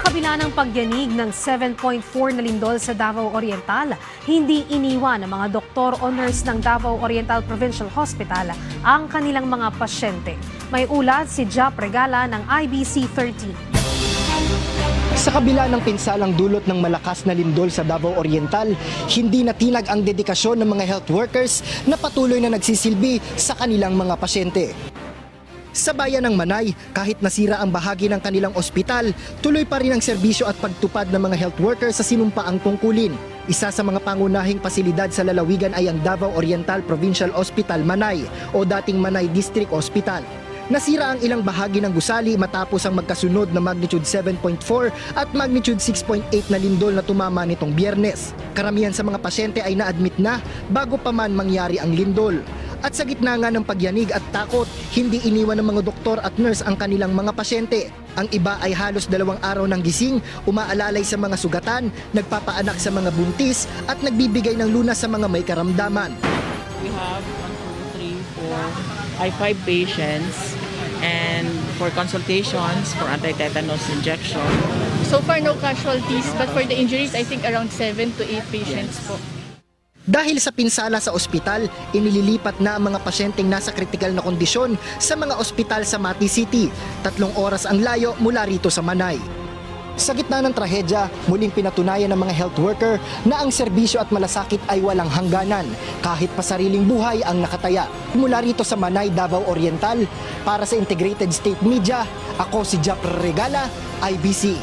kabila ng pagyanig ng 7.4 na lindol sa Davao Oriental, hindi iniwan ng mga doktor o nurse ng Davao Oriental Provincial Hospital ang kanilang mga pasyente. May ulat si Jap Regala ng IBC 13. Sa kabila ng pinsalang dulot ng malakas na lindol sa Davao Oriental, hindi natinag ang dedikasyon ng mga health workers na patuloy na nagsisilbi sa kanilang mga pasyente. Sa bayan ng Manay, kahit nasira ang bahagi ng kanilang ospital, tuloy pa rin ang serbisyo at pagtupad ng mga health workers sa sinumpaang tungkulin. Isa sa mga pangunahing pasilidad sa lalawigan ay ang Davao Oriental Provincial Hospital Manay o dating Manay District Hospital. Nasira ang ilang bahagi ng gusali matapos ang magkasunod na magnitude 7.4 at magnitude 6.8 na lindol na tumama nitong Biyernes. Karamihan sa mga pasyente ay na-admit na bago pa man mangyari ang lindol. At sa gitna nga ng pagyanig at takot, hindi iniwan ng mga doktor at nurse ang kanilang mga pasyente. Ang iba ay halos 2 araw ng gising, umaalalay sa mga sugatan, nagpapaanak sa mga buntis at nagbibigay ng lunas sa mga may karamdaman. We have 5 patients and for consultations for anti-tetanus injection. So far no casualties, but for the injuries I think around 7 to 8 patients po. Dahil sa pinsala sa ospital, inililipat na ang mga pasyenteng nasa kritikal na kondisyon sa mga ospital sa Mati City. 3 oras ang layo mula rito sa Manay. Sa gitna ng trahedya, muling pinatunayan ng mga health worker na ang serbisyo at malasakit ay walang hangganan, kahit pa sariling buhay ang nakataya. Mula rito sa Manay, Davao Oriental, para sa Integrated State Media, ako si Jap Regala, IBC.